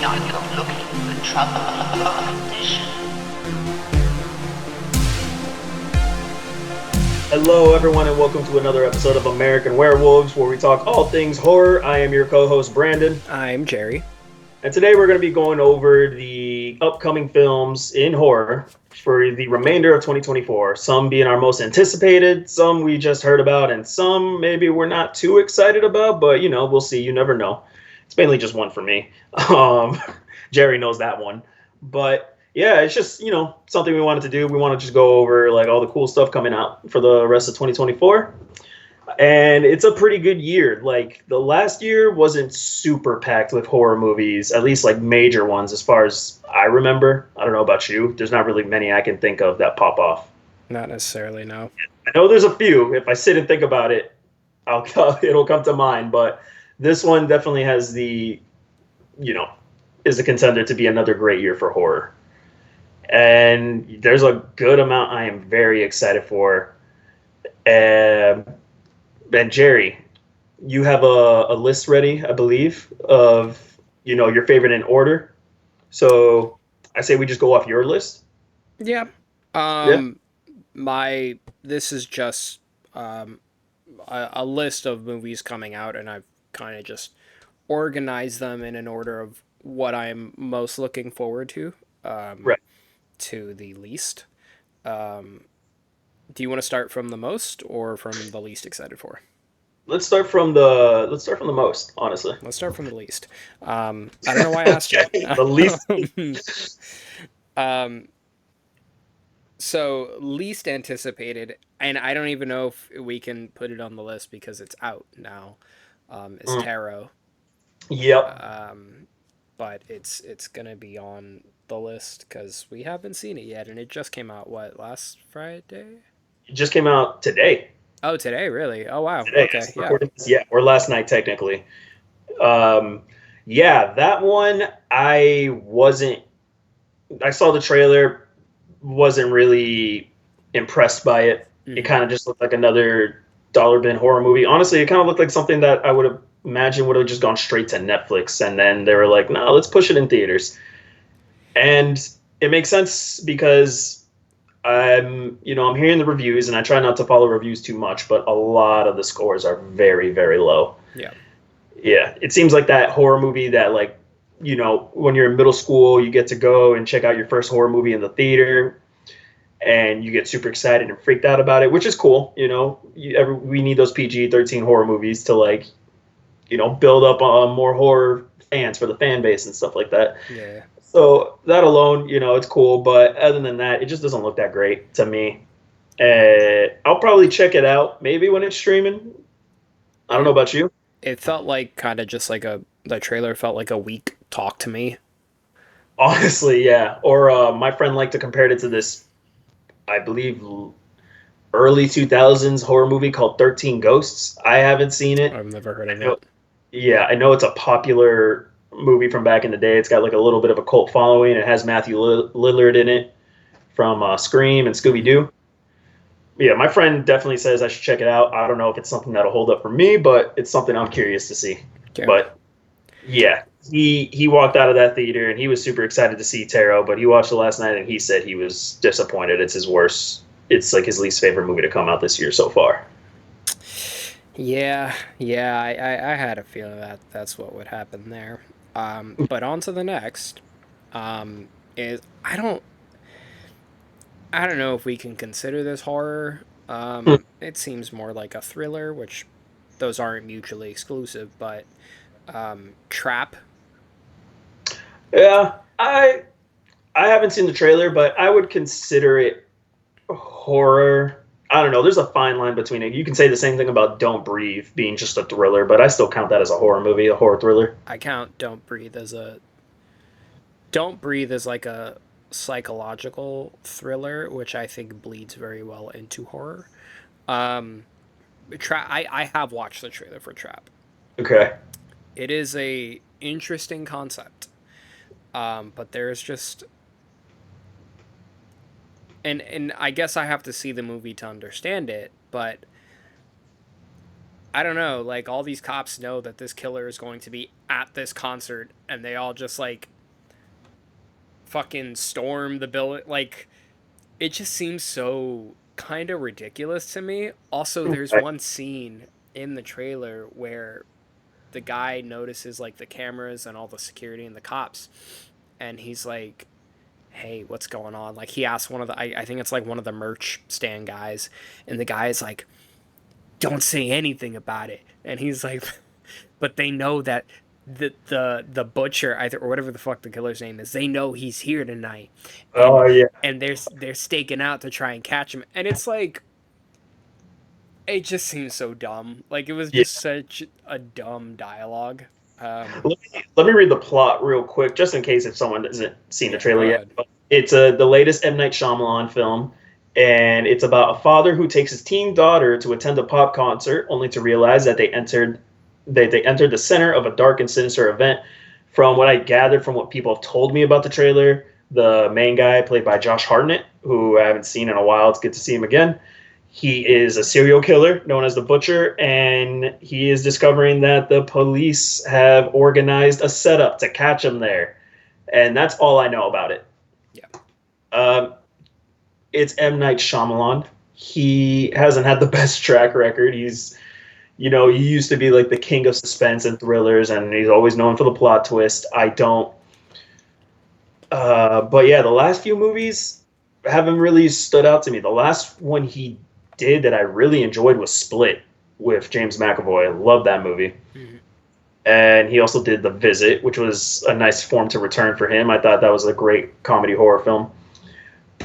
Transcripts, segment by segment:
Now you're looking for trouble condition. Hello, everyone, and welcome to another episode of American Werewolves, where we talk all things horror. I am your co-host, Brandon. I'm Jerry. And today we're going to be going over the upcoming films in horror for the remainder of 2024. Some being our most anticipated, some we just heard about, and some maybe we're not too excited about, but, we'll see. You never know. It's mainly just one for me. Jerry knows that one. But yeah, it's just, something we wanted to do. We want to just go over like all the cool stuff coming out for the rest of 2024. And it's a pretty good year. Like the last year wasn't super packed with horror movies, at least like major ones as far as I remember. I don't know about you. There's not really many I can think of that pop off. Not necessarily, no. I know there's a few. If I sit and think about it, it'll come to mind. But this one definitely has the, is a contender to be another great year for horror. And there's a good amount I am very excited for. And Jerry, you have a list ready, I believe, of, your favorite in order. So I say we just go off your list. Yeah. Yeah. This is just a list of movies coming out, and I've kind of just organized them in an order of what I'm most looking forward to. Right. To the least. Do you want to start from the most or from the least excited for? Let's start from the most, honestly. Let's start from the least. I don't know why I asked you. The least. So least anticipated, and I don't even know if we can put it on the list because it's out now. Is Tarot. Yep. But it's gonna be on the list because we haven't seen it yet, and it just came out last Friday? It just came out today. Oh, today, really? Oh, wow. Today. Okay, Yeah, or last night technically. Yeah, that one I saw the trailer, wasn't really impressed by it. Mm-hmm. It kind of just looked like another dollar bin horror movie. Honestly, it kind of looked like something that I would have imagined would have just gone straight to Netflix, and then they were like, no, let's push it in theaters. And it makes sense because I'm hearing the reviews, and I try not to follow reviews too much, but a lot of the scores are very, very low. Yeah. Yeah, it seems like that horror movie that, like, when you're in middle school, you get to go and check out your first horror movie in the theater, and you get super excited and freaked out about it, which is cool. We need those PG-13 horror movies to, like, build up more horror fans for the fan base and stuff like that. Yeah. So that alone, it's cool. But other than that, it just doesn't look that great to me. I'll probably check it out maybe when it's streaming. I don't know about you. It felt like kind of just like the trailer felt like a weak talk to me. Honestly, yeah. Or my friend liked to compare it to this, I believe, early 2000s horror movie called 13 Ghosts. I haven't seen it. I've never heard of it. Yeah, I know it's a popular movie from back in the day. It's got like a little bit of a cult following. It has Matthew Lillard in it from Scream and Scooby-Doo. Yeah, my friend definitely says I should check it out. I don't know if it's something that'll hold up for me, but it's something I'm curious to see. Okay. But yeah, he walked out of that theater and he was super excited to see Tarot, but he watched it last night and he said he was disappointed. It's his worst. It's like his least favorite movie to come out this year so far. Yeah, I had a feeling that's what would happen there. But on to the next. Is I don't know if we can consider this horror. It seems more like a thriller, which those aren't mutually exclusive, but Trap. Yeah, I haven't seen the trailer, but I would consider it horror. I don't know. There's a fine line between it. You can say the same thing about Don't Breathe being just a thriller, but I still count that as a horror movie, a horror thriller. I count Don't Breathe as like a psychological thriller, which I think bleeds very well into horror. I have watched the trailer for Trap. Okay. It is a interesting concept, but there's just and I guess I have to see the movie to understand it, but I don't know, like all these cops know that this killer is going to be at this concert and they all just like fucking storm the building. Like, it just seems so kind of ridiculous to me. Also, there's Right. one scene in the trailer where the guy notices like the cameras and all the security and the cops, and he's like, "Hey, what's going on?" Like, he asks one of the I think it's like one of the merch stand guys, and the guy is like, "Don't say anything about it," and he's like, "But they know that." The butcher either or whatever the fuck the killer's name is, they know he's here tonight, and Oh yeah. they're staking out to try and catch him, and it's like, it just seems so dumb. Like, it was Yeah. just such a dumb dialogue. Let me read the plot real quick, just in case if someone hasn't seen the Yeah, go trailer yet. ahead. It's the latest M. Night Shyamalan film, and it's about a father who takes his teen daughter to attend a pop concert, only to realize that they entered the center of a dark and sinister event. From what I gathered from what people have told me about the trailer, the main guy, played by Josh Hartnett, who I haven't seen in a while, it's good to see him again. He is a serial killer known as the Butcher, and he is discovering that the police have organized a setup to catch him there. And that's all I know about it. Yeah. It's M. Night Shyamalan. He hasn't had the best track record. He used to be like the king of suspense and thrillers, and he's always known for the plot twist. I don't. But yeah, the last few movies haven't really stood out to me. The last one he did that I really enjoyed was Split with James McAvoy. I love that movie. Mhm. And he also did The Visit, which was a nice form to return for him. I thought that was a great comedy horror film.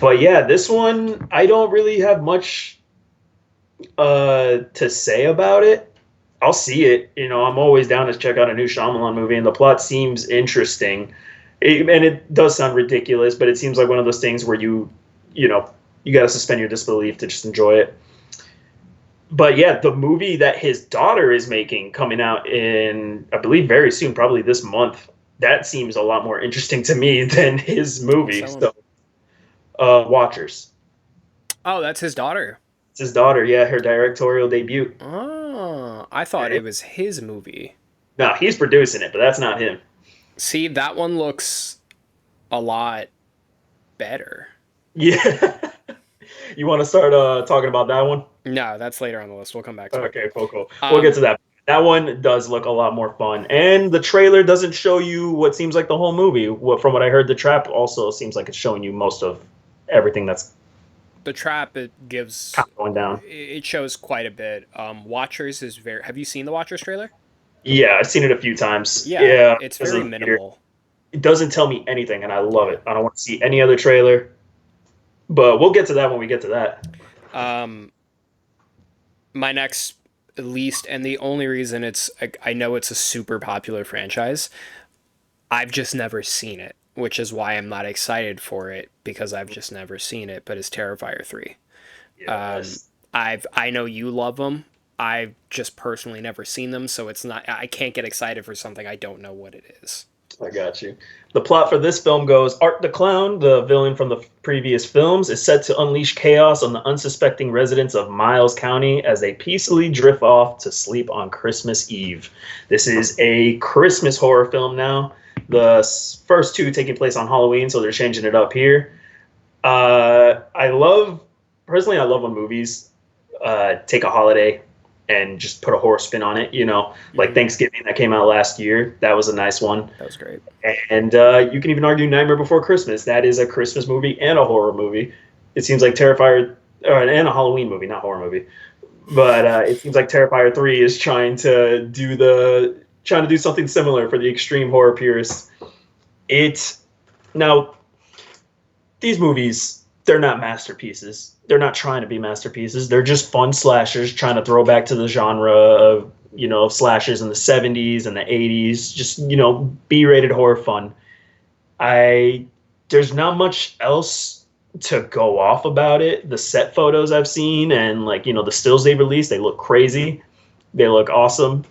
But yeah, this one, I don't really have much to say about it. I'll see it. I'm always down to check out a new Shyamalan movie, and the plot seems interesting. And it does sound ridiculous, but it seems like one of those things where you got to suspend your disbelief to just enjoy it. But yeah, the movie that his daughter is making, coming out in, I believe, very soon, probably this month, that seems a lot more interesting to me than his movie. What's that So, Watchers. Oh, that's his daughter. It's his daughter, yeah, her directorial debut. Oh, I thought it was his movie. No, he's producing it, but that's not him. See, that one looks a lot better. Yeah. You want to start talking about that one? No, that's later on the list. We'll come back to it. Okay, cool. We'll get to that. That one does look a lot more fun, and the trailer doesn't show you what seems like the whole movie. From what I heard, the trap also seems like it's showing you most of everything that's The Trap, it gives, kind of going down. it shows quite a bit. Watchers is very. Have you seen the Watchers trailer? Yeah, I've seen it a few times. Yeah, it's as very a theater. minimal. It doesn't tell me anything, and I love it. I don't want to see any other trailer. But we'll get to that when we get to that. My next least, and the only reason I know it's a super popular franchise, I've just never seen it, which is why I'm not excited for it, because I've just never seen it, but it's Terrifier 3. Yes. I know you love them. I've just personally never seen them, so I can't get excited for something I don't know what it is. I got you. The plot for this film goes: Art the Clown, the villain from the previous films, is set to unleash chaos on the unsuspecting residents of Miles County as they peacefully drift off to sleep on Christmas Eve. This is a Christmas horror film now. The first two taking place on Halloween, so they're changing it up here. I love when movies take a holiday and just put a horror spin on it, like Thanksgiving that came out last year. That was a nice one. That was great. And you can even argue Nightmare Before Christmas. That is a Christmas movie and a horror movie. It seems like Terrifier, and a Halloween movie, not horror movie. But it seems like Terrifier 3 is trying to do something similar for the extreme horror purists. Now, these movies, they're not masterpieces. They're not trying to be masterpieces. They're just fun slashers trying to throw back to the genre of slashers in the 70s and the 80s. Just, B-rated horror fun. There's not much else to go off about it. The set photos I've seen and the stills they released, they look crazy. They look awesome.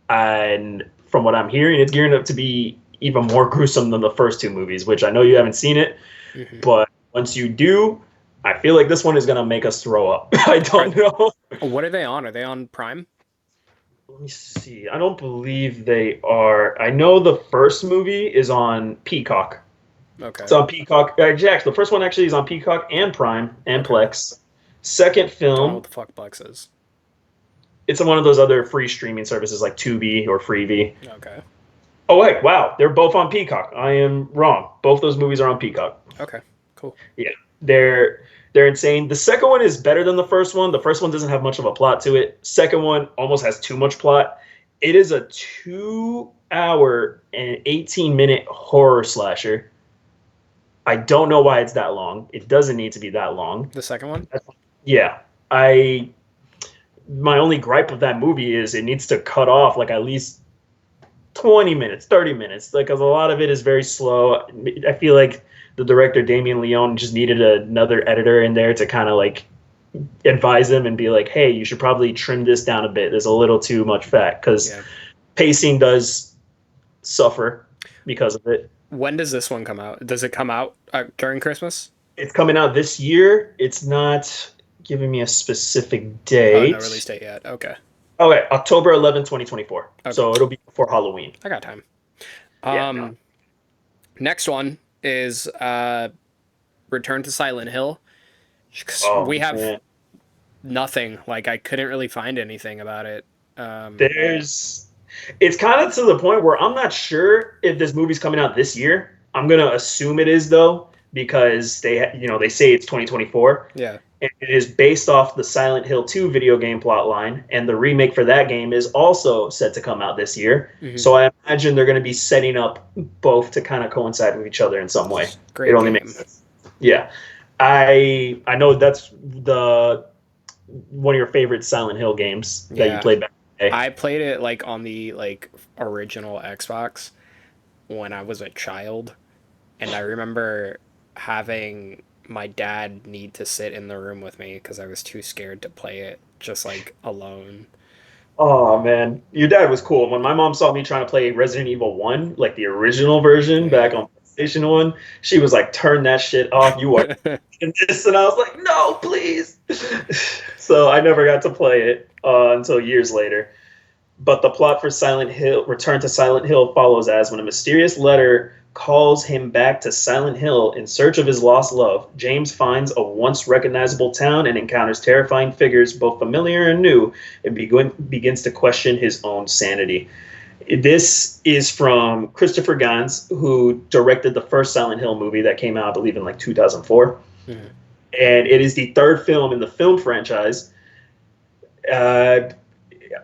And from what I'm hearing, it's gearing up to be even more gruesome than the first two movies, which I know you haven't seen it. Mm-hmm. But once you do, I feel like this one is going to make us throw up. I don't know. What are they on? Are they on Prime? Let me see. I don't believe they are. I know the first movie is on Peacock. Okay. It's on Peacock. Jax, the first one actually is on Peacock and Prime and Plex. Second Don't know film, what the fuck Plex is. it's on one of those other free streaming services like Tubi or Freevee. Okay. Oh wait, wow, they're both on Peacock. I am wrong. Both those movies are on Peacock. Okay. Cool. Yeah, they're insane. The second one is better than the first one. The first one doesn't have much of a plot to it. Second one almost has too much plot. It is a 2 hour and 18-minute horror slasher. I don't know why it's that long. It doesn't need to be that long. The second one? Yeah, my only gripe of that movie is it needs to cut off like at least 20 minutes, 30 minutes, like, because a lot of it is very slow. I feel like the director Damien Leone just needed another editor in there to kind of like advise him and be like, hey, you should probably trim this down a bit. There's a little too much fat, because pacing does suffer because of it. When does this one come out? Does it come out during Christmas? It's coming out this year. It's not giving me a specific Oh, date. no release date yet. Okay. Okay, October 11, 2024. Okay. So it'll be before Halloween. I got time. Yeah, no. Next one is Return to Silent Hill. We have man. nothing. Like, I couldn't really find anything about it. It's kind of to the point where I'm not sure if this movie's coming out this year. I'm gonna assume it is though, because they say it's 2024. Yeah. And it is based off the Silent Hill 2 video game plotline, and the remake for that game is also set to come out this year. Mm-hmm. So I imagine they're going to be setting up both to kind of coincide with each other in some way. Great it only game. makes sense. Yeah, I know that's one of your favorite Silent Hill games that you played back in the day. I played it like on the original Xbox when I was a child, and I remember having my dad need to sit in the room with me because I was too scared to play it just like alone. Oh man, your dad was cool. When my mom saw me trying to play Resident Evil 1, like the original version back on PlayStation 1, she was like, turn that shit off. You are in this. And I was like, no, please. So I never got to play it until years later. But the plot for Return to Silent Hill follows as when a mysterious letter calls him back to Silent Hill in search of his lost love, James finds a once recognizable town and encounters terrifying figures, both familiar and new, and begins to question his own sanity. This is from Christopher Gans, who directed the first Silent Hill movie that came out, I believe, in like 2004. Mm-hmm. And it is the third film in the film franchise. But,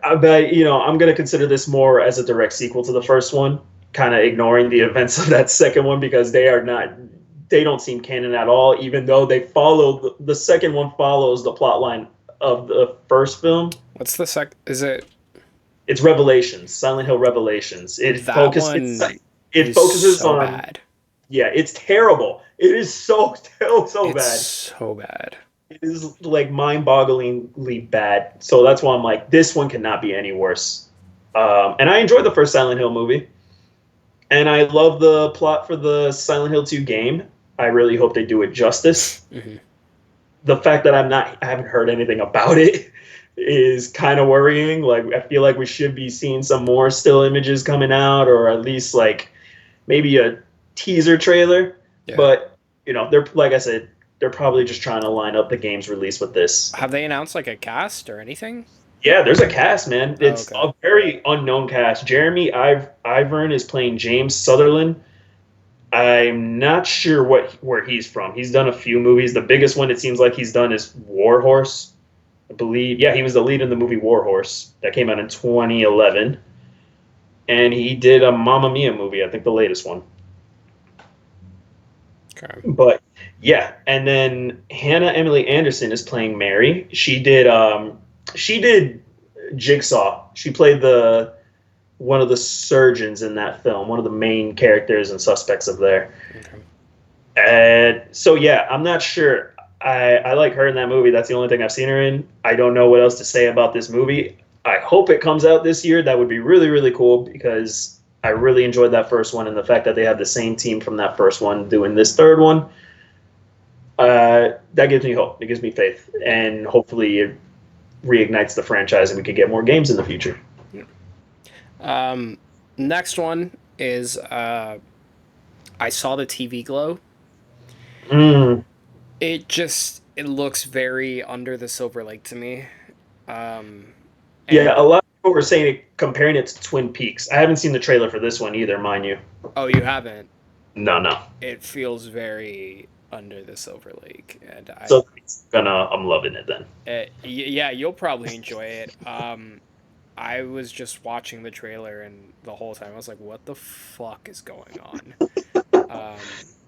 I'm going to consider this more as a direct sequel to the first one, kind of ignoring the events of that second one because they don't seem canon at all, even though the second one follows the plot line of the first film. What's the It's Revelations, Silent Hill Revelations. It focuses so on bad. Yeah, it's terrible. It is so bad. So bad. It is like mind-bogglingly bad. So that's why I'm like, this one cannot be any worse. And I enjoyed the first Silent Hill movie. And I love the plot for the Silent Hill 2 game. I really hope they do it justice. Mm-hmm. The fact that I haven't heard anything about it is kind of worrying. Like, I feel like we should be seeing some more still images coming out, or at least like maybe a teaser trailer. Yeah. But they're, like I said, they're probably just trying to line up the game's release with this. Have they announced like a cast or anything? Yeah, there's a cast, man. It's a very unknown cast. Jeremy Ivern is playing James Sutherland. I'm not sure where he's from. He's done a few movies. The biggest one it seems like he's done is War Horse, I believe. Yeah, he was the lead in the movie War Horse that came out in 2011. And he did a Mamma Mia movie, I think the latest one. Okay. But yeah, and then Hannah Emily Anderson is playing Mary. She did Jigsaw. She played one of the surgeons in that film, one of the main characters and suspects of there. Okay. And so yeah, I'm not sure. I like her in that movie. That's the only thing I've seen her in. I don't know what else to say about this movie. I hope it comes out this year. That would be really, really cool because I really enjoyed that first one, and the fact that they have the same team from that first one doing this third one, that gives me hope. It gives me faith, and hopefully it reignites the franchise and we could get more games in the future. Next one is I I saw the TV glow. Mm. It looks very Under the Silver Lake to me. Yeah, And a lot of people were saying comparing it to Twin Peaks. I haven't seen the trailer for this one either, mind you. oh, you haven't? No, no. It feels very Under the Silver Lake, and So I'm loving it then. yeah, you'll probably enjoy it. I was just watching the trailer, and the whole time I was like, "What the fuck is going on?" Um,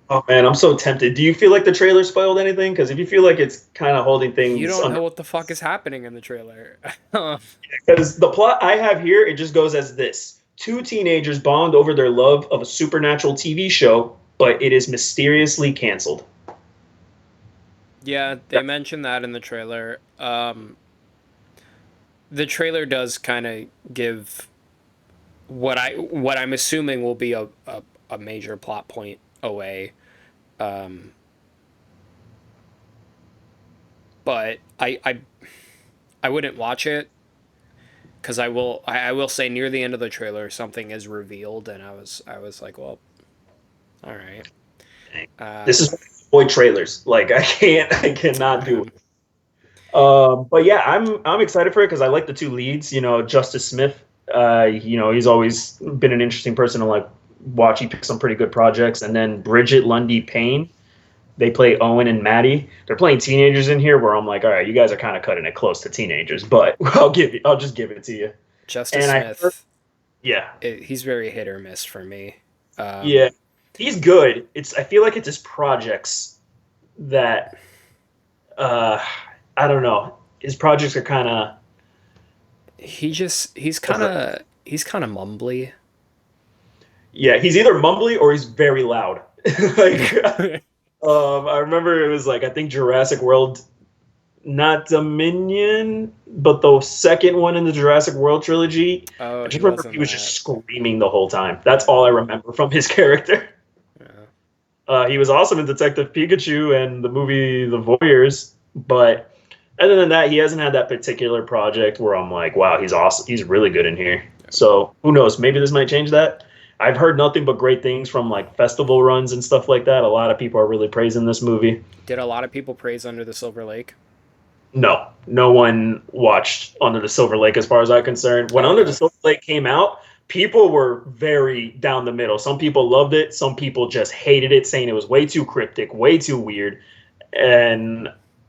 Oh man, I'm so tempted. Do you feel like the trailer spoiled anything? Because if you feel like it's kind of holding things, you don't know what the fuck is happening in the trailer. because the plot I have here, it just goes as this: two teenagers bond over their love of a supernatural TV show, but it is mysteriously canceled. Yeah, they mentioned that in the trailer. The trailer does kind of give what I'm assuming will be a major plot point away. But I wouldn't watch it because I will say near the end of the trailer something is revealed, and I was like, well, all right. This is boy trailers. Like I cannot do it. But yeah, I'm excited for it because I like the two leads. You know, Justice Smith. He's always been an interesting person to like watch. He picks some pretty good projects, and then Bridget Lundy Payne. They play Owen and Maddie. They're playing teenagers in here, where I'm like, all right, you guys are kind of cutting it close to teenagers, but I'll just give it to you. Justice and Smith. Yeah, he's very hit or miss for me. Yeah, he's good. I feel like it's his projects that I don't know. His projects are kind of. He's kind of mumbly. Yeah, he's either mumbly or he's very loud. Like, I remember it was like I think Jurassic World, not Dominion, but the second one in the Jurassic World trilogy. Oh, I just remember he was just screaming the whole time. That's all I remember from his character. Yeah. He was awesome in Detective Pikachu and the movie The Voyeurs, but other than that, he hasn't had that particular project where I'm like, wow, he's awesome. He's really good in here. So who knows? Maybe this might change that. I've heard nothing but great things from like festival runs and stuff like that. A lot of people are really praising this movie. Did a lot of people praise Under the Silver Lake? No one watched Under the Silver Lake as far as I'm concerned. When Under the Silver Lake came out, people were very down the middle. Some people loved it. Some people just hated it, saying it was way too cryptic, way too weird. And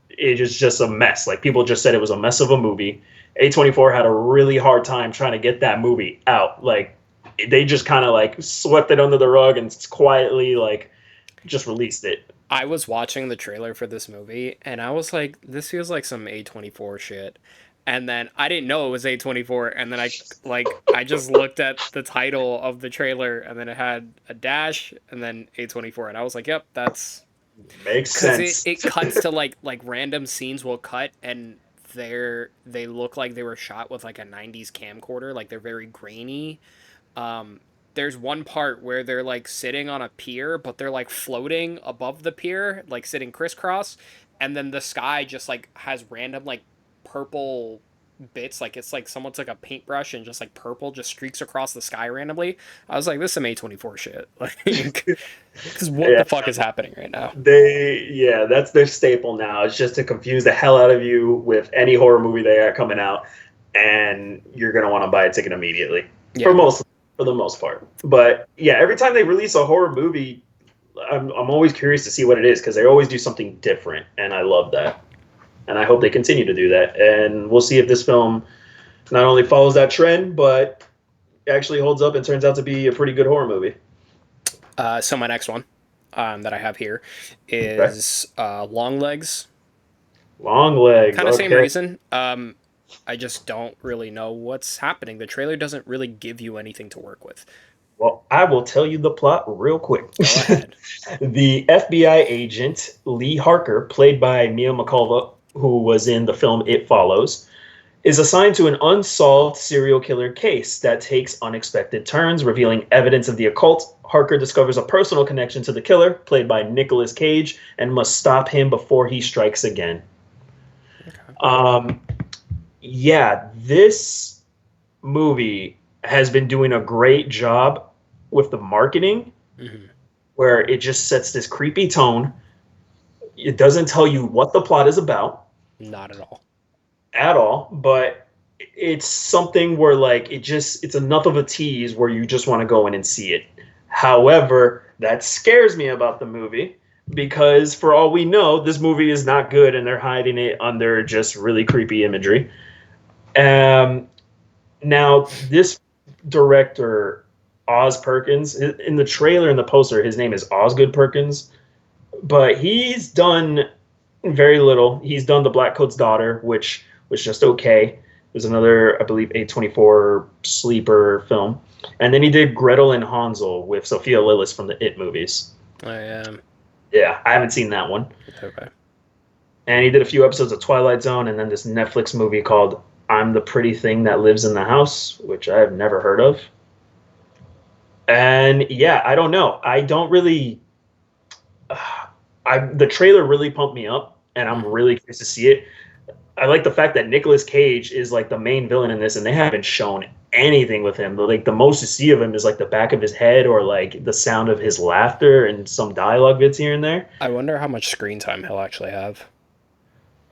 it is just a mess. Like people just said it was a mess of a movie. A24 had a really hard time trying to get that movie out. Like they just kind of like swept it under the rug and quietly like just released it. I was watching the trailer for this movie and I was like, this feels like some A24 shit. And then I didn't know it was A24. And then I just looked at the title of the trailer and then it had a dash and then A24. And I was like, yep, that's makes sense. It cuts to like random scenes will cut and they look like they were shot with like a 90s camcorder. Like they're very grainy. There's one part where they're like sitting on a pier, but they're like floating above the pier, like sitting crisscross, and then the sky just like has random like purple bits, like it's like someone took a paintbrush and just like purple just streaks across the sky randomly. I was like, this is some A24 shit. Like, because what the fuck is happening right now? That's their staple now. It's just to confuse the hell out of you with any horror movie they got coming out, and you're gonna want to buy a ticket immediately. Yeah. For the most part. But yeah, every time they release a horror movie, I'm always curious to see what it is because they always do something different, and I love that. And I hope they continue to do that. And we'll see if this film not only follows that trend, but actually holds up and turns out to be a pretty good horror movie. So my next one that I have here is Longlegs. Longlegs. Kind of same reason. I just don't really know what's happening. The trailer doesn't really give you anything to work with. Well, I will tell you the plot real quick. Go ahead. The FBI agent, Lee Harker, played by Mia Malkova, who was in the film It Follows, is assigned to an unsolved serial killer case that takes unexpected turns, revealing evidence of the occult. Harker discovers a personal connection to the killer, played by Nicolas Cage, and must stop him before he strikes again. Okay. Yeah, this movie has been doing a great job with the marketing. Mm-hmm. where it just sets this creepy tone. It doesn't tell you what the plot is about Not at all. at all, but it's something where like it's enough of a tease where you just want to go in and see it. However, that scares me about the movie because for all we know, this movie is not good and they're hiding it under just really creepy imagery. Now this director Oz Perkins, in the trailer and the poster, his name is Osgood Perkins, but he's done very little. He's done The Black Coat's Daughter, which was just okay. There's another, I believe, A24 sleeper film. And then he did Gretel and Hansel with Sophia Lillis from the It movies. Yeah, I haven't seen that one. Okay. And he did a few episodes of Twilight Zone and then this Netflix movie called I'm the Pretty Thing That Lives in the House, which I've never heard of. And yeah, I don't know. I don't really... the trailer really pumped me up, and I'm really curious to see it. I like the fact that Nicolas Cage is like the main villain in this, and they haven't shown anything with him. Like the most you see of him is like the back of his head or like the sound of his laughter and some dialogue bits here and there. I wonder how much screen time he'll actually have.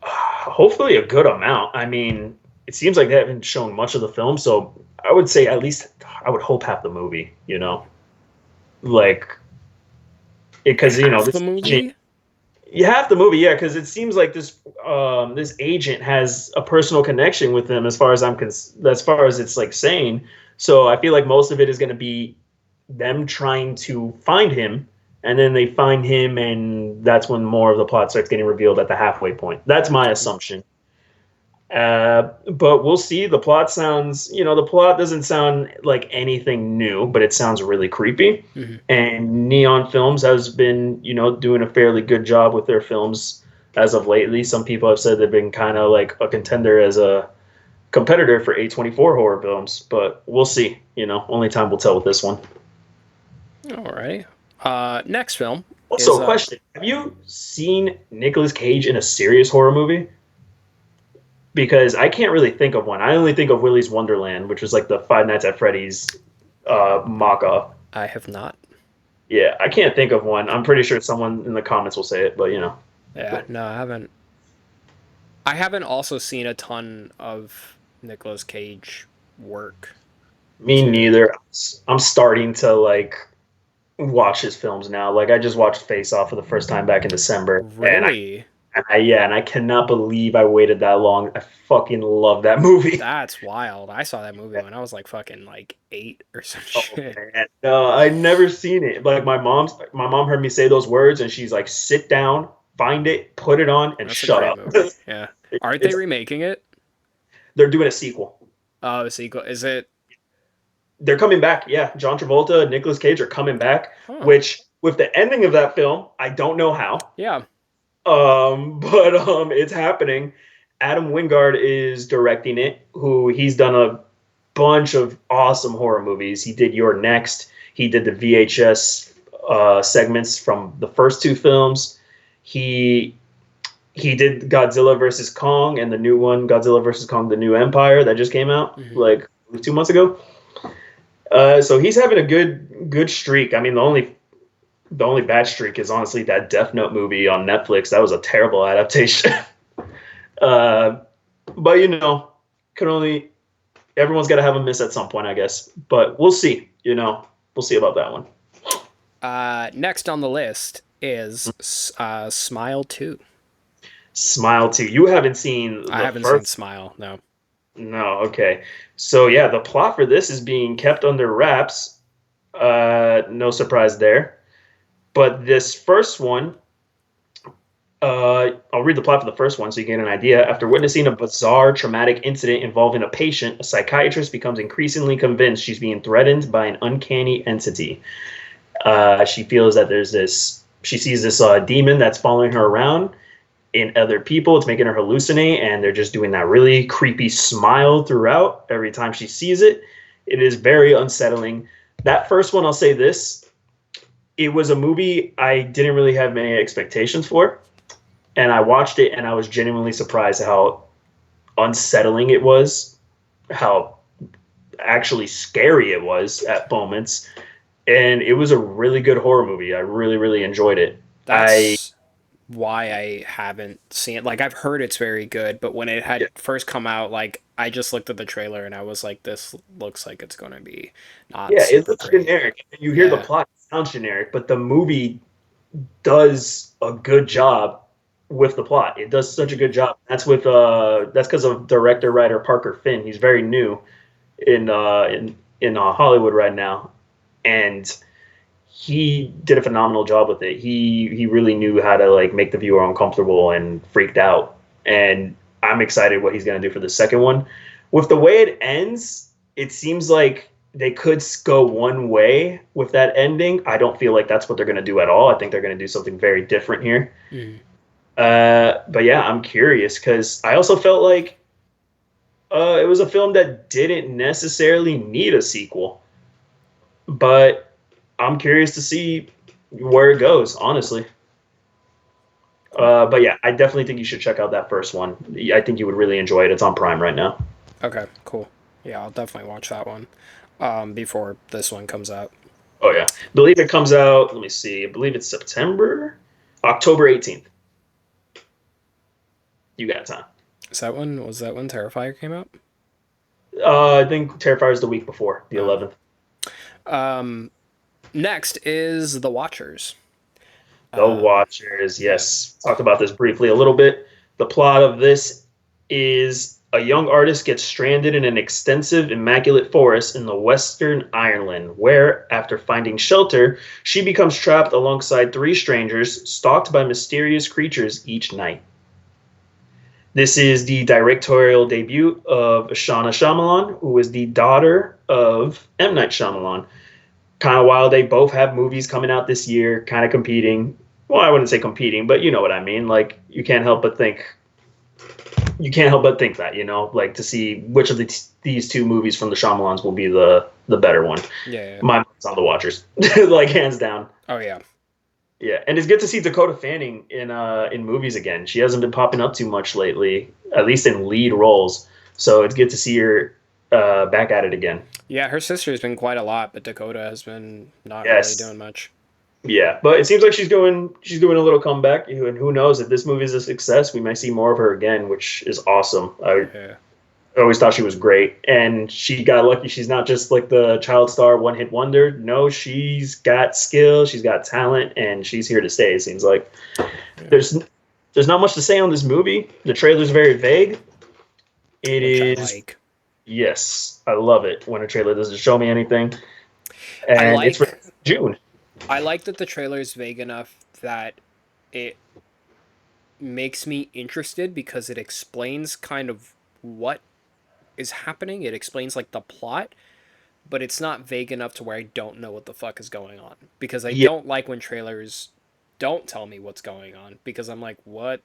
Hopefully a good amount. I mean, it seems like they haven't shown much of the film, so I would say at least I would hope half the movie, you know? Like, because, you know, the movie? You have the movie, yeah, because it seems like this this agent has a personal connection with them as far as as far as it's like saying. So I feel like most of it is going to be them trying to find him, and then they find him, and that's when more of the plot starts getting revealed at the halfway point. That's my assumption. But we'll see. The plot doesn't sound like anything new, but it sounds really creepy. Mm-hmm. And Neon Films has been, doing a fairly good job with their films as of lately. Some people have said they've been kind of like a contender as a competitor for A24 horror films, but we'll see. Only time will tell with this one. All right. Next film. Also, question. Have you seen Nicolas Cage in a serious horror movie? Because I can't really think of one. I only think of Willy's Wonderland, which was like the Five Nights at Freddy's mock-off. I have not. Yeah, I can't think of one. I'm pretty sure someone in the comments will say it, but Yeah, no, I haven't. I haven't also seen a ton of Nicolas Cage work. Me neither. I'm starting to like watch his films now. Like I just watched Face Off for the first time back in December. Really? And I cannot believe I waited that long. I fucking love that movie. That's wild. I saw that movie when I was like fucking like 8 or some shit. Man. No, I never seen it. Like my mom heard me say those words and she's like, sit down, find it, put it on, and shut up. Yeah. Aren't they remaking it? They're doing a sequel. Oh, a sequel. Is it? They're coming back. Yeah. John Travolta and Nicolas Cage are coming back, which with the ending of that film, I don't know how. Yeah. But it's happening. Adam Wingard is directing it, he's done a bunch of awesome horror movies. He did You're Next. He did the VHS segments from the first 2 films. He did Godzilla vs. Kong and the new one, Godzilla vs. Kong, The New Empire, that just came out like 2 months ago. So he's having a good streak. I mean, the only bad streak is honestly that Death Note movie on Netflix. That was a terrible adaptation. But everyone's got to have a miss at some point, I guess. But we'll see. We'll see about that one. Next on the list is Smile 2. Smile 2. You haven't seen. I haven't seen Smile. No. No. Okay. So yeah, the plot for this is being kept under wraps. No surprise there. But this first one, I'll read the plot for the first one so you get an idea. After witnessing a bizarre, traumatic incident involving a patient, a psychiatrist becomes increasingly convinced she's being threatened by an uncanny entity. She feels that she sees this demon that's following her around in other people. It's making her hallucinate, and they're just doing that really creepy smile throughout every time she sees it. It is very unsettling. That first one, I'll say this. It was a movie I didn't really have many expectations for, and I watched it and I was genuinely surprised at how unsettling it was, how actually scary it was at moments. and it was a really good horror movie. I really, really enjoyed it. I That's why I haven't seen it. Like I've heard it's very good, but when it had Yeah, first come out, like I just looked at the trailer and I was like, this looks like it's gonna be not yeah, it super looks great. generic. You hear the Yeah. plot, it sounds generic, but the movie does a good job with the plot. It does such a Mhm. good job. That's because of director writer Parker Finn. He's very new in Hollywood right now, and he did a phenomenal job with it. He really knew how to like make the viewer uncomfortable and freaked out. And I'm excited what he's gonna do for the second one. With the way it ends, it seems like they could go one way with that ending. I don't feel like that's what they're gonna do at all. I think they're gonna do something very different here. Mhm. But yeah, I'm curious because I also felt like it was a film that didn't necessarily need a sequel, but I'm curious to see where it goes, honestly. Cool. But yeah, I definitely think you should check out that first one. I think you would really enjoy it. It's on Prime right now. Okay, cool. Yeah, I'll definitely watch that one before this one comes out. Oh yeah, I believe it comes out. Let me see. I believe it's October 18th. You got time. Was that when Terrifier came out? I think Terrifier is the week before, the No. 11th. Um, Next is The Watchers. The Um, Watchers, yeah. yes. Talked about this briefly a little bit. The plot of this is a young artist gets stranded in an extensive, immaculate forest in the Western Ireland, where, after finding shelter, she becomes trapped alongside three strangers, stalked by mysterious creatures each night. This is the directorial debut of Shauna Shyamalan, who is the daughter of M. Night Shyamalan. Kind of while they both have movies coming out this year, kind of competing. Well, I wouldn't say competing, but you know what I mean. Like you can't help but think that, like to see which of these two movies from the Shyamalans will be the better one. Yeah. My mind's on The Watchers, like hands down. Oh yeah. Yeah, and it's good to see Dakota Fanning in movies again. She hasn't been popping up too much lately, at least in lead roles. So it's good to see her back at it again. Yeah, her sister's been quite a lot, but Dakota has been not really Yes, doing much. yeah, but it seems like she's doing a little comeback, and who knows if this movie is a success, we might see more of her again, which is awesome. I Yeah. always thought she was great, and she got lucky. She's not just like the child star one hit wonder. No, she's got skill, she's got talent, and she's here to stay. It seems like Yeah. there's not much to say on this movie. The trailer's very vague. It Which I is like. Yes, I love it when a trailer doesn't show me anything, I and it's like June. I like that the trailer is vague enough that it makes me interested because it explains kind of what is happening. It explains like the plot, but it's not vague enough to where I don't know what the fuck is going on. Because I Yeah, don't like when trailers don't tell me what's going on because I'm like, what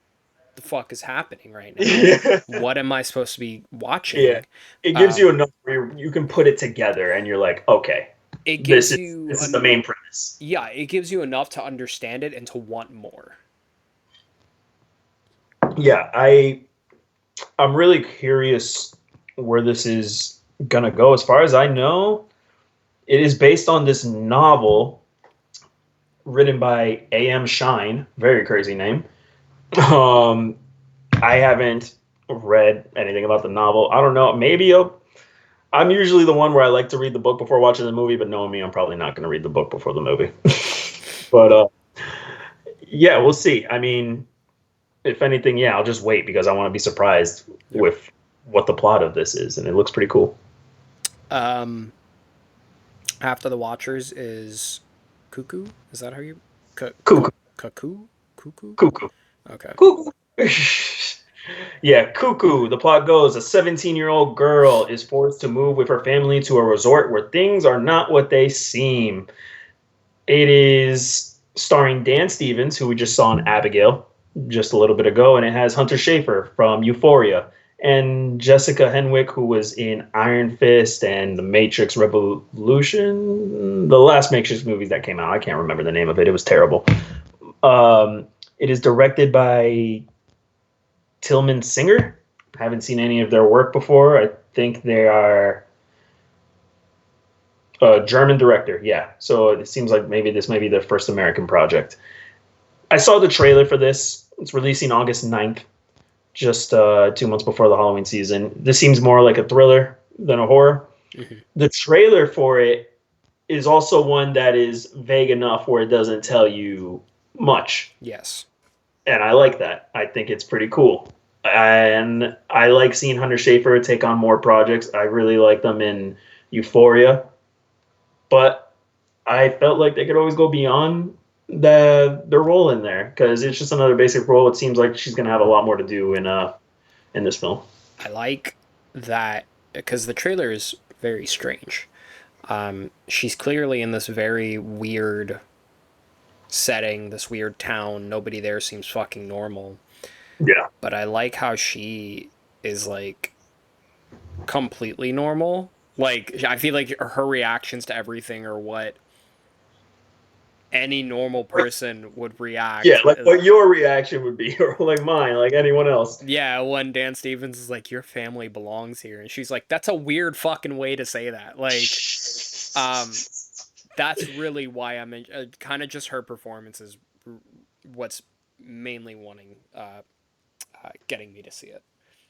the fuck is happening right now? What am I supposed to be yeah. watching? It gives you Um, enough where you can put it together, and you're like, okay, it this gives is you this is the main premise. yeah, it gives you enough to understand it and to want more. Yeah, I'm really curious where this is gonna go. As far as I know, it is based on this novel written by A.M. Shine. Very crazy name. Um, I haven't read anything about the novel. I don't know. I'm usually the one where I like to read the book before watching the movie, but knowing me, I'm probably not going to read the book before the movie. But yeah, we'll see. I mean, if anything, yeah, I'll just wait because I want to be surprised Yep. with what the plot of this is, and it looks pretty cool. Um, After the Watchers is Cuckoo. Is that how you? Cuckoo, Cuckoo? Cuckoo? cuckoo, Okay. cuckoo. Yeah, Cuckoo. The plot goes a 17-year-old girl is forced to move with her family to a resort where things are not what they seem. It is starring Dan Stevens, who we just saw in Abigail just a little bit ago, and it has Hunter Schafer from Euphoria and Jessica Henwick, who was in Iron Fist and The Matrix Revolution, the last Matrix movie that came out. I can't remember the name of it. It was terrible. It is directed by Tillman Singer. Haven't seen any of their work before. I think they are. German director, yeah. So it seems like maybe this may be their first American project. I saw the trailer for this. It's releasing August 9th, just 2 months before the Halloween season. This seems more like a thriller than a horror. Mm-hmm. The trailer for it is also one that is vague enough where it doesn't tell you much. Yes. And I like that. I think it's pretty cool. And I like seeing Hunter Schafer take on more projects. I really like them in Euphoria. But I felt like they could always go beyond their role in there, because it's just another basic role. It seems like she's going to have a lot more to do in this film. I like that because the trailer is very strange. She's clearly in this very weird setting, this weird town. Nobody there seems fucking normal. Yeah. But I like how she is like completely normal. Like, I feel like her reactions to everything are what any normal person would react. Yeah, like what your reaction would be, or like mine, like anyone else. Yeah, when Dan Stevens is like, your family belongs here. And she's like, that's a weird fucking way to say that. Like, that's really why I'm kind of just her performance is what's mainly getting me to see it.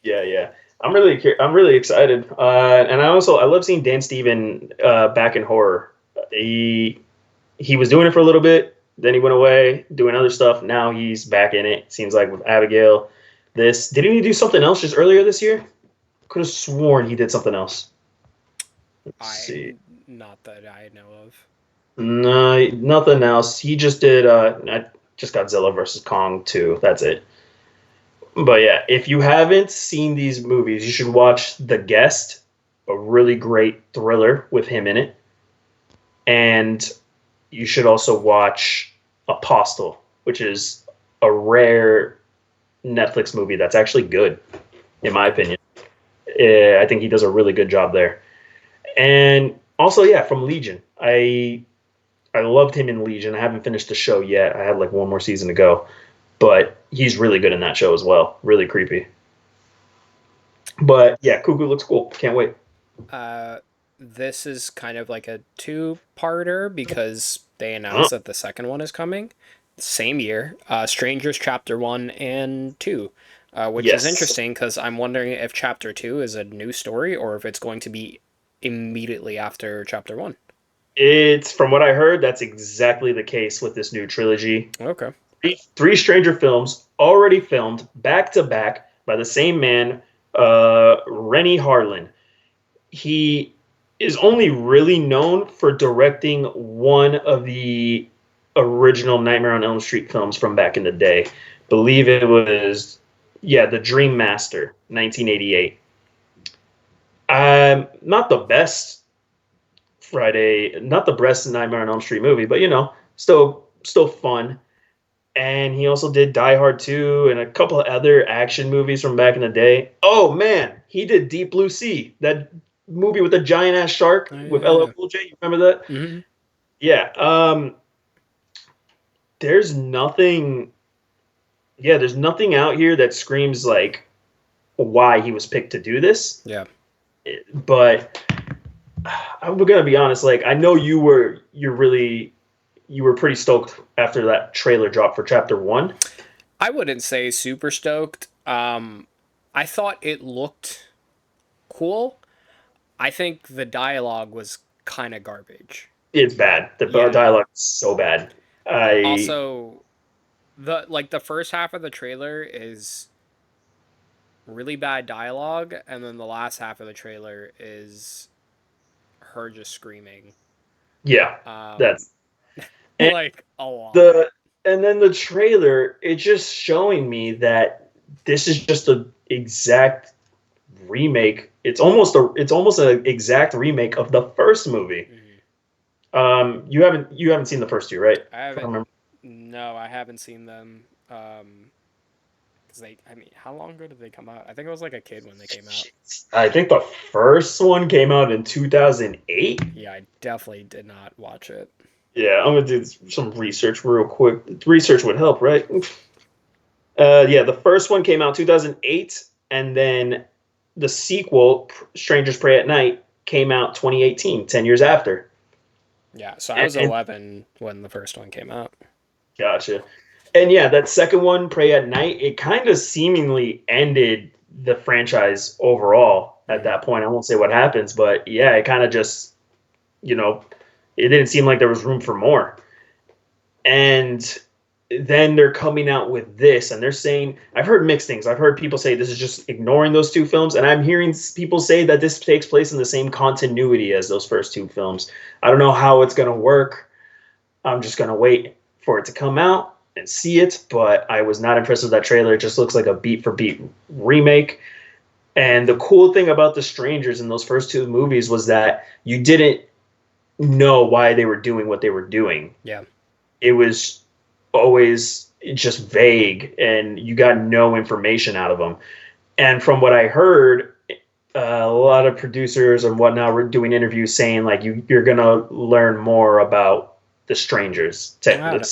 Yeah. I'm really excited. And I love seeing Dan Stevens back in horror. He was doing it for a little bit, then he went away doing other stuff. Now he's back in it. Seems like with Abigail. Didn't he do something else just earlier this year? Could have sworn he did something else. Let's see. Not that I know of. No, nothing else. He just did just Godzilla vs. Kong 2. That's it. But yeah, if you haven't seen these movies, you should watch The Guest, a really great thriller with him in it. And you should also watch Apostle, which is a rare Netflix movie that's actually good, in my opinion. I think he does a really good job there. And also, yeah, from Legion. I loved him in Legion. I haven't finished the show yet. I had like one more season to go. But he's really good in that show as well. Really creepy. But yeah, Cuckoo looks cool. Can't wait. This is kind of like a two-parter because they announced that the second one is coming. Same year. Strangers Chapter 1 and 2. Which is interesting because I'm wondering if Chapter 2 is a new story or if it's going to be immediately after Chapter 1. It's, from what I heard, that's exactly the case with this new trilogy. Okay. Three Stranger films already filmed back to back by the same man, Renny Harlin. He is only really known for directing one of the original Nightmare on Elm Street films from back in the day. Believe it was, The Dream Master, 1988. Not the best Nightmare on Elm Street movie, but still fun. And he also did Die Hard 2 and a couple of other action movies from back in the day. Oh man, he did Deep Blue Sea, that movie with the giant ass shark with LL Cool J. You remember that? Mm-hmm. Yeah. There's nothing out here that screams like why he was picked to do this. Yeah. But I'm gonna be honest. Like, I know you were pretty stoked after that trailer drop for Chapter 1. I wouldn't say super stoked. I thought it looked cool. I think the dialogue was kind of garbage. It's bad. The dialogue is so bad. Also, the first half of the trailer is really bad dialogue, and then the last half of the trailer is her just screaming. Yeah, that's like a lot. And then the trailer, it's just showing me that this is just an exact remake. It's almost an exact remake of the first movie. Mm-hmm. You haven't seen the first two, right? I haven't. No, I haven't seen them. How long ago did they come out? I think I was like a kid when they came out. I think the first one came out in 2008. Yeah, I definitely did not watch it. Yeah, I'm gonna do some research real quick. Research would help, right? The first one came out 2008, and then the sequel, Strangers Prey at Night, came out 2018, 10 years after. Yeah, so I was And 11 when the first one came out. gotcha. And yeah, that second one, Pray at Night, it kind of seemingly ended the franchise overall at Mhm. that point. I won't say what happens, but yeah, it kind of just, you know, it didn't seem like there was room for more. And then they're coming out with this, and they're saying, I've heard mixed things. I've heard people say this is just ignoring those two films, and I'm hearing people say that this takes place in the same continuity as those first two films. I don't know how it's going to work. I'm just going to wait for it to come out and see it, but I was not impressed with that trailer. It just looks like a beat for beat remake. And the cool thing about The Strangers in those first two movies was that you didn't know why they were doing what they were doing. Yeah. It was always just vague, and you got no information out of them. And from what I heard, a lot of producers and whatnot were doing interviews saying like you're gonna learn more about the strangers. I don't,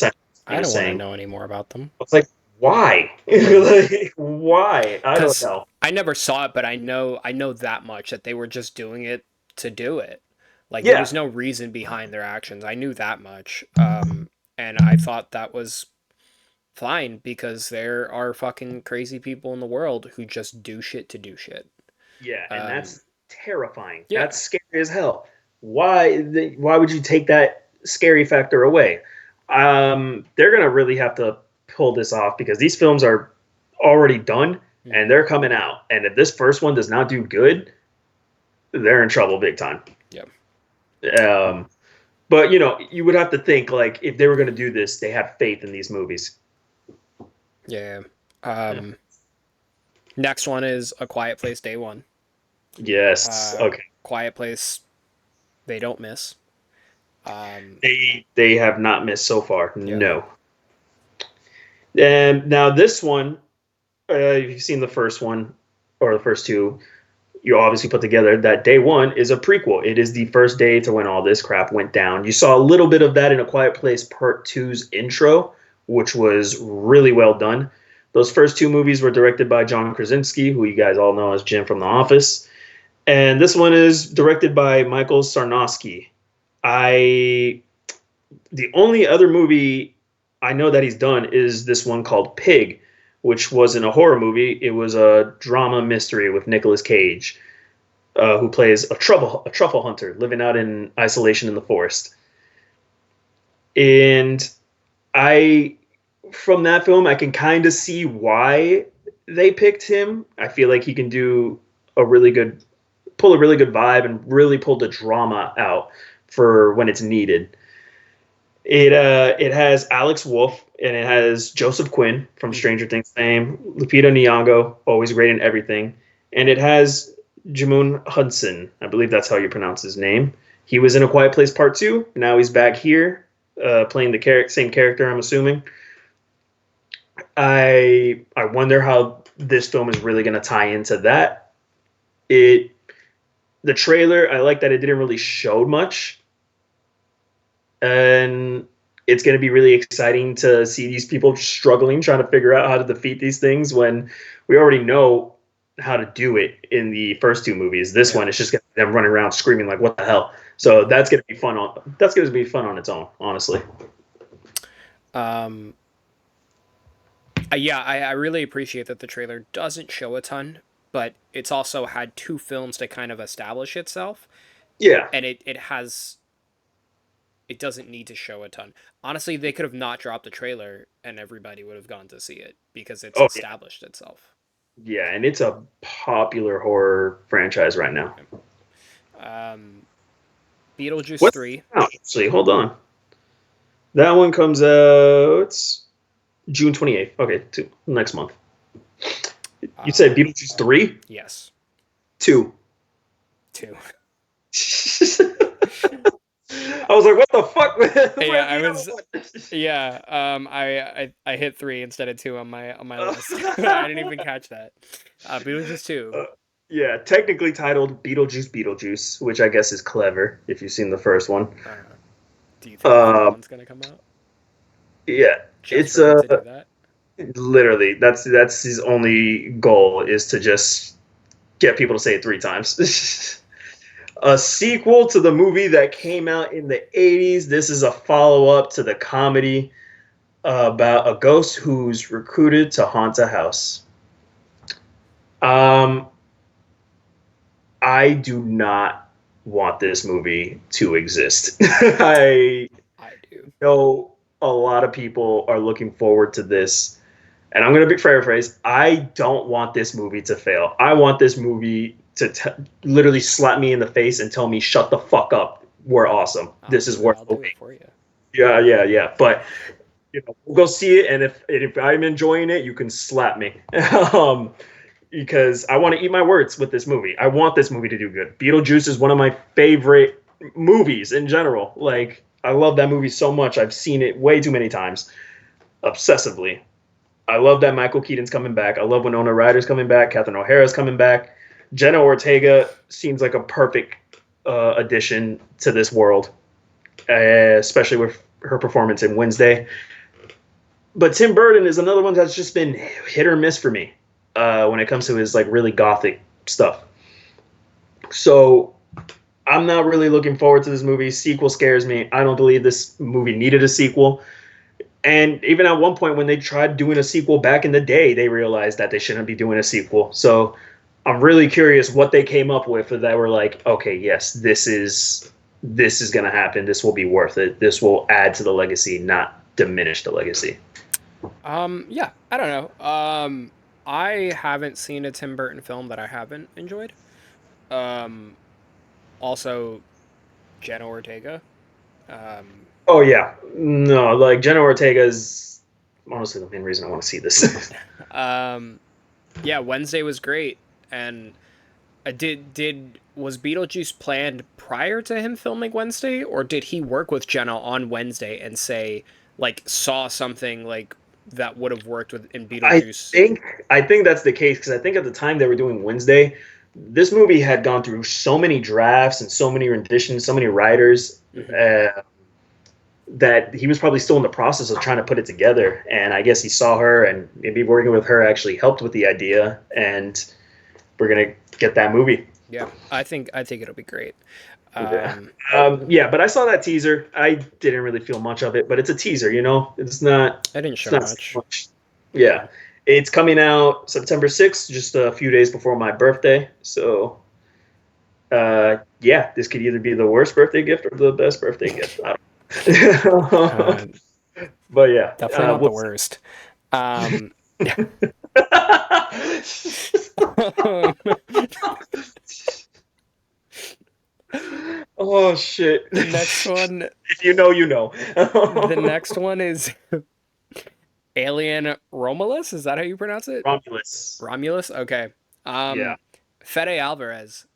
He I was don't want to saying, know any more about them. it's like why? Yeah. Like, why? I don't Because know. I never saw it, but I know that much that they were just doing it to do it. Like there Yeah, was no reason behind their actions. I knew that much. And I thought that was fine because there are fucking crazy people in the world who just do shit to do shit. yeah, and Um, that's terrifying. yeah, That's scary as hell. Why would you take that scary factor away? They're gonna really have to pull this off because these films are already done and mhm, they're coming out. And if this first one does not do good, they're in trouble big time. yeah, Um, but you would have to think like if they were gonna do this, they had faith in these movies. yeah. Yeah. Next one is A Quiet Place Day One. Yes. Uh, Okay. Quiet Place, they don't miss. Um, They have not missed so far. yeah, No. And now this one, if you've seen the first one or the first two, you obviously put together that day one is a prequel. It is the first day to when all this crap went down. You saw a little bit of that in A Quiet Place Part Two's intro, which was really well done. Those first two movies were directed by John Krasinski, who you guys all know as Jim from The Office. And this one is directed by Michael Sarnowski. I The only other movie I know that he's done is this one called Pig, which wasn't a horror movie. It was a drama mystery with Nicolas Cage, who plays a truffle hunter living out in isolation in the forest. And I, from that film, I can kind of see why they picked him. I feel like he can do a really good, pull a really good vibe and really pull the drama out for when it's needed. It has Alex Wolff and it has Joseph Quinn from mhm, Stranger Things fame, Lupita Nyong'o, always great in everything, and it has Jamoon Hudson. I believe that's how you pronounce his name. He was in A Quiet Place Part Two. Now he's back here, playing the same character. I'm assuming. I wonder how this film is really going to tie into that. It The trailer, I like that it didn't really show much, and it's going to be really exciting to see these people struggling trying to figure out how to defeat these things when we already know how to do it in the first two movies. This yeah. one, it's just gonna be them running around screaming like what the hell. So that's going to be fun on its own, honestly. Um, yeah, I really appreciate that the trailer doesn't show a ton, but it's also had two films to kind of establish itself, Yeah. and it doesn't need to show a ton. Honestly, they could have not dropped the trailer and everybody would have gone to see it because it's Oh yeah. established itself. Yeah, and it's a popular horror franchise right now. Um, Beetlejuice What's 3, actually, hold on. That one comes out June 28th. Okay, next month. You said uh, Beetlejuice 3? yes, 2. 2. I was like, what the fuck? Yeah, Where's I the was. other one? Yeah, I hit 3 instead of 2 on my list. I didn't even catch that. Beetlejuice 2. Yeah, technically titled Beetlejuice, which I guess is clever if you've seen the first one. Uh, do you think the third Uh, one's gonna come out yeah, just it's for him to do that? literally that's his only goal is to just get people to say it 3 times. a sequel to the movie that came out in the 80s. This is a follow-up to the comedy about a ghost who's recruited to haunt a house. I do not want this movie to exist. I do. know a lot of people are looking forward to this, and I'm going to paraphrase. I don't want this movie to fail. I want this movie to literally slap me in the face and tell me, "Shut the fuck up. We're awesome. This is worth I'll do movie." it for you. Yeah. But we'll go see it, and if I'm enjoying it, you can slap me. Because I want to eat my words with this movie. I want this movie to do good. Beetlejuice is one of my favorite movies in general. Like, I love that movie so much. I've seen it way too many times, obsessively. I love that Michael Keaton's coming back. I love Winona Ryder's coming back. Catherine O'Hara's coming back. Jenna Ortega seems like a perfect addition to this world, especially with her performance in Wednesday. But Tim Burton is another one that's just been hit or miss for me. When it comes to his like really gothic stuff. So I'm not really looking forward to this movie. Sequel scares me. I don't believe this movie needed a sequel. And even at one point when they tried doing a sequel back in the day, they realized that they shouldn't be doing a sequel. So I'm really curious what they came up with that were like, okay, yes, this is going to happen. This will be worth it. This will add to the legacy, not diminish the legacy. Yeah, I don't know. I haven't seen a Tim Burton film that I haven't enjoyed. Also, Jenna Ortega. Oh, yeah. No, like, Jenna Ortega is honestly the main reason I want to see this. Yeah, Wednesday was great. And was Beetlejuice planned prior to him filming Wednesday? Or did he work with Jenna on Wednesday and saw something, like, that would have worked in Beetlejuice? I think that's the case, because I think at the time they were doing Wednesday, this movie had gone through so many drafts and so many renditions, so many writers, that he was probably still in the process of trying to put it together. And I guess he saw her, and maybe working with her actually helped with the idea, and we're gonna get that movie. Yeah, I think it'll be great. Yeah, but I saw that teaser. I didn't really feel much of it, but it's a teaser, It's not. I didn't show much. Yeah, it's coming out September 6th, just a few days before my birthday. So, yeah, this could either be the worst birthday gift or the best birthday gift. But yeah, definitely not the worst. Oh shit! The next one. If you know, you know. The next one is Alien Romulus. Is that how you pronounce it? Romulus. Okay. Yeah. Fede Alvarez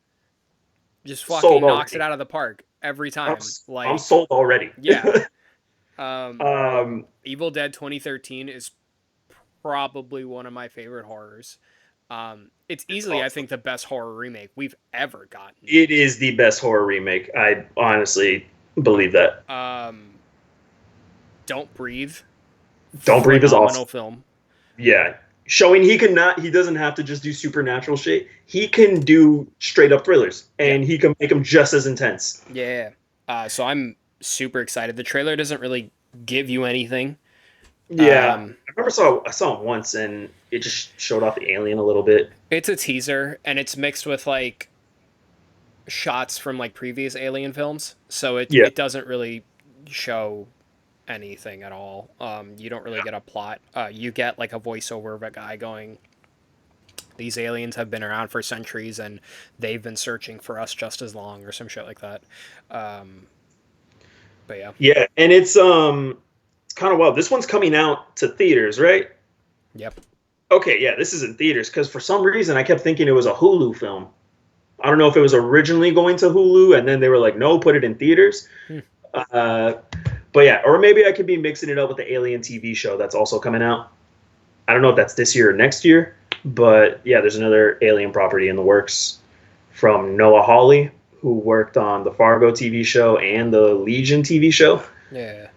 just fucking knocks it out of the park every time. I'm sold already. Yeah. Evil Dead 2013 is probably one of my favorite horrors. It's easily, awesome. I think, the best horror remake we've ever gotten. It is the best horror remake. I honestly believe that. Don't Breathe. Don't Breathe is awesome. Film. Yeah. Showing he doesn't have to just do supernatural shit. He can do straight up thrillers, and he can make them just as intense. Yeah. So I'm super excited. The trailer doesn't really give you anything. Yeah. I remember I saw it once, and it just showed off the alien a little bit. It's a teaser, and it's mixed with like shots from like previous Alien films, so it doesn't really show anything at all. You don't really get a plot. You get like a voiceover of a guy going, "These aliens have been around for centuries, and they've been searching for us just as long," or some shit like that. But yeah. Yeah, and it's kind of wild. This one's coming out to theaters, right? Yep. Okay, yeah, this is in theaters, because for some reason I kept thinking it was a Hulu film. I don't know if it was originally going to Hulu and then they were like, no, put it in theaters. But yeah, or maybe I could be mixing it up with the Alien TV show that's also coming out. I don't know if that's this year or next year, but yeah, there's another Alien property in the works from Noah Hawley, who worked on the Fargo TV show and the Legion TV show. Yeah.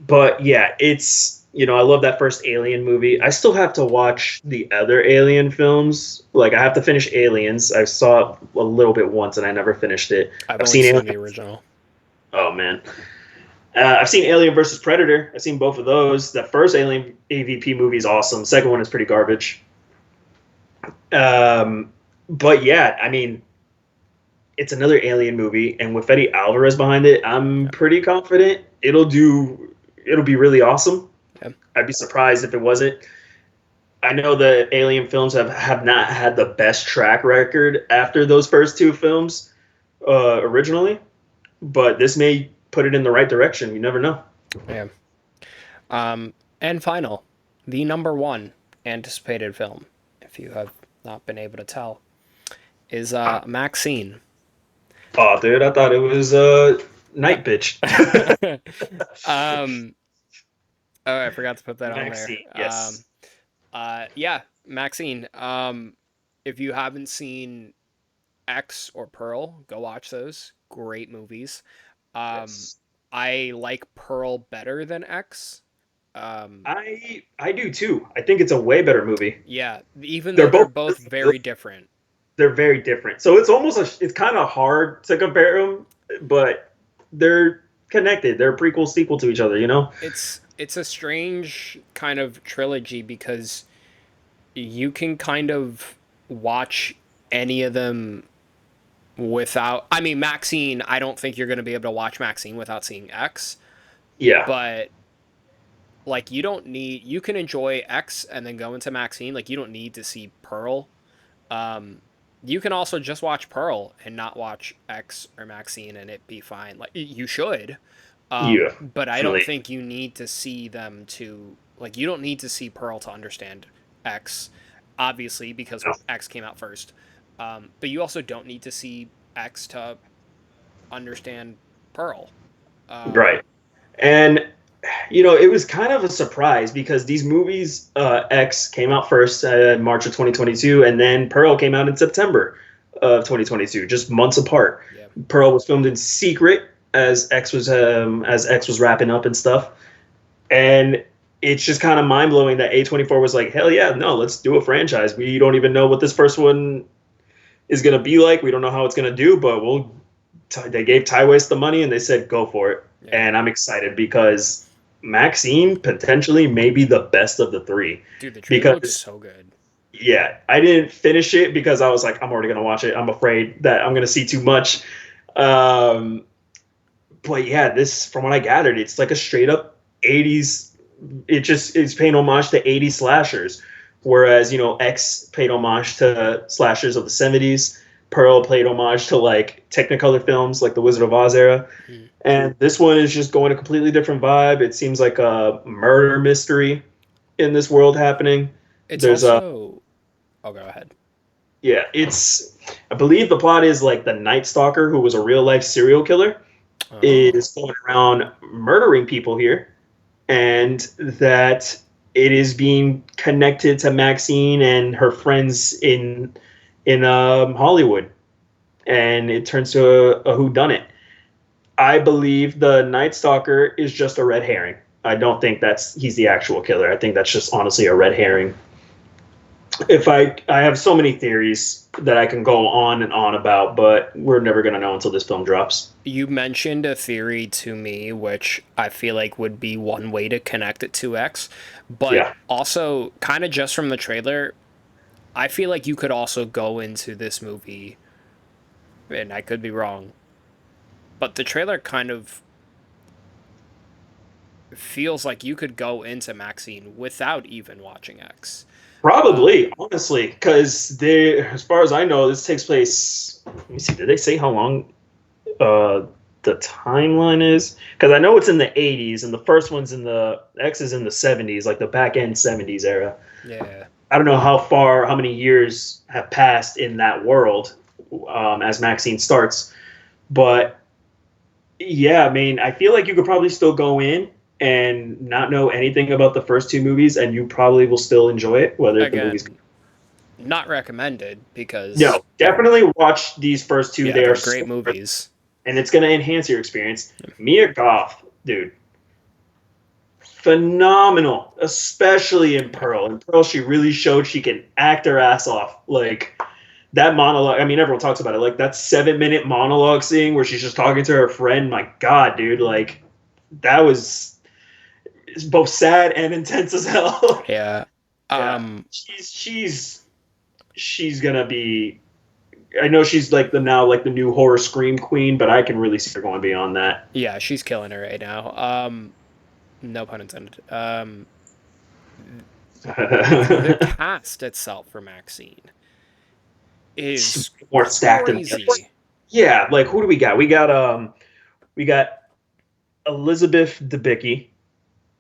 But yeah, it's I love that first Alien movie. I still have to watch the other Alien films. Like, I have to finish Aliens. I saw it a little bit once, and I never finished it. I've I've only seen seen Alien. the original. Oh man, I've seen Alien versus Predator. I've seen both of those. The first Alien AVP movie is awesome. The second one is pretty garbage. But yeah, I mean, it's another Alien movie, and with Fede Alvarez behind it, I'm pretty confident it'll be really awesome. Yeah. I'd be surprised if it wasn't. I know the Alien films have not had the best track record after those first two films originally, but this may put it in the right direction. You never know. Yeah. And final, the number one anticipated film, if you have not been able to tell, is Maxine. Oh, dude, I thought it was Night Bitch. Oh, I forgot to put that Maxine, on there. yes. Yeah, Maxine. If you haven't seen X or Pearl, go watch those. Great movies. Yes. I like Pearl better than X. I do too. I think it's a way better movie. Yeah, even though they're both very different. They're very different. So it's almost it's kind of hard to compare them, but they're connected. They're a prequel sequel to each other, you know? It's a strange kind of trilogy because you can kind of watch any of them without, I mean, Maxine, I don't think you're going to be able to watch Maxine without seeing X. Yeah. But like you can enjoy X and then go into Maxine. Like you don't need to see Pearl. You can also just watch Pearl and not watch X or Maxine and it be fine. Like you should. Yeah. But I don't think you need to see them to, like, you don't need to see Pearl to understand X, obviously, because X came out first. But you also don't need to see X to understand Pearl. Right. And, it was kind of a surprise because these movies, X came out first in March of 2022, and then Pearl came out in September of 2022, just months apart. Yeah. Pearl was filmed in secret as X was wrapping up and stuff. And it's just kind of mind-blowing that A24 was like, hell yeah, no, let's do a franchise. We don't even know what this first one is going to be like. We don't know how it's going to do, but they gave Ty West the money and they said, go for it. Yeah. And I'm excited because Maxine potentially may be the best of the three. Dude, the trailer looks so good. Yeah, I didn't finish it because I was like, I'm already going to watch it. I'm afraid that I'm going to see too much. But yeah, this, from what I gathered, it's like a straight up 80s. It's paying homage to 80s slashers. Whereas, X paid homage to slashers of the 70s. Pearl played homage to like Technicolor films like the Wizard of Oz era. Mm. And this one is just going a completely different vibe. It seems like a murder mystery in this world happening. There's also... Oh, go ahead. Yeah, I believe the plot is like the Night Stalker, who was a real life serial killer, is going around murdering people here, and that it is being connected to Maxine and her friends in Hollywood, and it turns to a whodunit. I believe the Night Stalker is just a red herring. I don't think he's the actual killer. I think that's just honestly a red herring. I have so many theories that I can go on and on about, but we're never going to know until this film drops. You mentioned a theory to me, which I feel like would be one way to connect it to X, but also kind of just from the trailer, I feel like you could also go into this movie, and I could be wrong, but the trailer kind of feels like you could go into Maxine without even watching X. Probably, honestly, because as far as I know, this takes place. Let me see. Did they say how long the timeline is? Because I know it's in the 80s, and the first one's X is in the 70s, like the back end 70s era. Yeah. I don't know how many years have passed in that world as Maxine starts, but yeah, I mean, I feel like you could probably still go in and not know anything about the first two movies, and you probably will still enjoy it, whether the movies... Not recommended, because... No, definitely watch these first two. Yeah, they are great movies. And it's going to enhance your experience. Mia Goth, dude. phenomenal, especially in Pearl. In Pearl, she really showed she can act her ass off. Like that monologue. I mean, everyone talks about it. Like that 7-minute monologue scene where she's just talking to her friend. My God, dude, like that was both sad and intense as hell. Yeah. Yeah. She's gonna be. I know she's like the new horror scream queen, but I can really see her going beyond that. Yeah, she's killing it right now. No pun intended. The cast itself for Maxine is more stacked than crazy. Yeah, like who do we got? We got Elizabeth Debicki.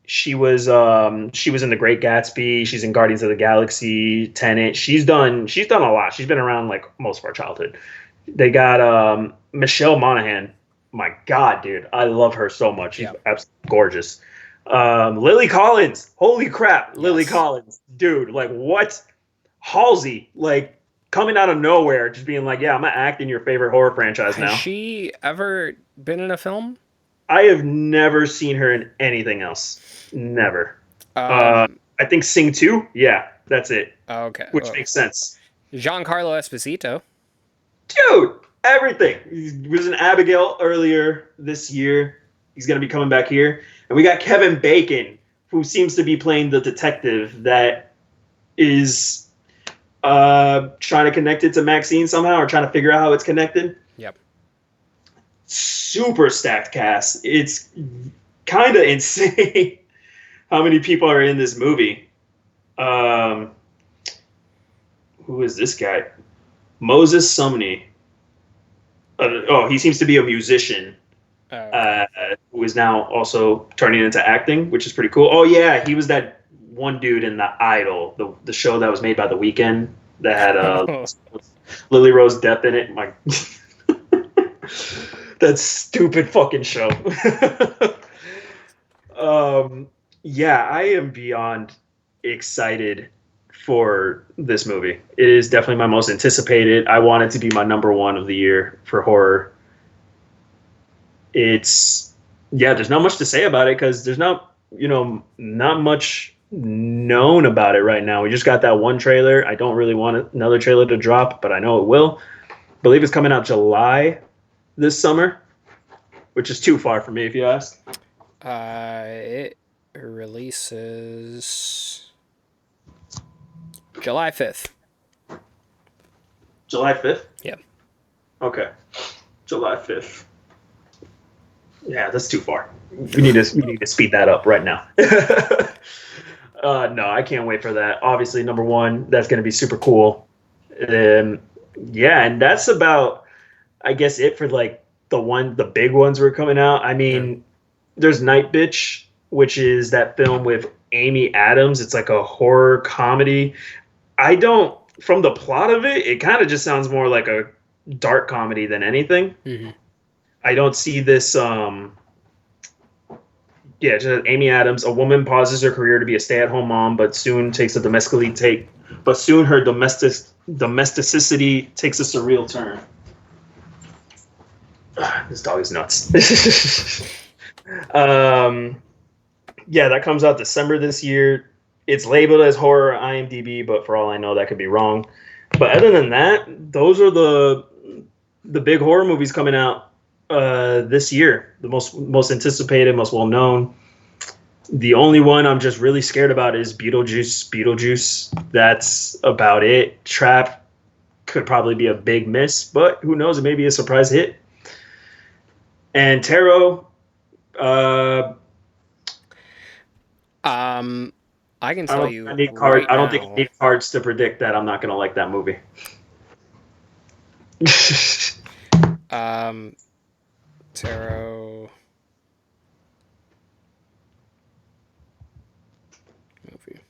She was in The Great Gatsby. She's in Guardians of the Galaxy, Tenet. She's done a lot. She's been around like most of our childhood. They got Michelle Monaghan. My God, dude, I love her so much. She's absolutely gorgeous. Lily Collins. Holy crap, yes. Lily Collins, dude. Like what? Halsey, like coming out of nowhere, just being like, "Yeah, I'm gonna act in your favorite horror franchise now." Has she ever been in a film? I have never seen her in anything else. Never. I think Sing 2. Yeah, that's it. Okay. Which makes sense. Giancarlo Esposito. Dude, everything. He was in Abigail earlier this year. He's going to be coming back here. And we got Kevin Bacon, who seems to be playing the detective that is trying to connect it to Maxine somehow or trying to figure out how it's connected. Yep. Super stacked cast. It's kind of insane how many people are in this movie. Who is this guy? Moses Sumney. He seems to be a musician who is now also turning into acting, which is pretty cool. Oh, yeah, he was that one dude in The Idol, the show that was made by The Weeknd that had Lily Rose Depp in it. My that stupid fucking show. Yeah, I am beyond excited for this movie. It is definitely my most anticipated. I want it to be my number one of the year for horror. There's not much to say about it because there's not much known about it right now. We just got that one trailer. I don't really want another trailer to drop, but I know it will. I believe it's coming out July this summer, which is too far for me, if you ask. It releases July 5th. July 5th? Yeah. Okay. July 5th. Yeah, that's too far. We need to speed that up right now. No, I can't wait for that. Obviously, number one, that's going to be super cool. And that's about, I guess, it for like the big ones were coming out. I mean, there's Night Bitch, which is that film with Amy Adams. It's like a horror comedy. From the plot of it, it kind of just sounds more like a dark comedy than anything. Mm-hmm. I don't see this. Just Amy Adams, a woman pauses her career to be a stay-at-home mom, but soon her domesticity takes a surreal turn. This dog is nuts. That comes out December this year. It's labeled as horror IMDb, but for all I know, that could be wrong. But other than that, those are the big horror movies coming out this year. The most anticipated, most well known. The only one I'm just really scared about is Beetlejuice. That's about it. Trap could probably be a big miss, but who knows? It may be a surprise hit. And Tarot. I can tell you. I need cards. I don't think I need cards to predict that I'm not going to like that movie. Tarot movie.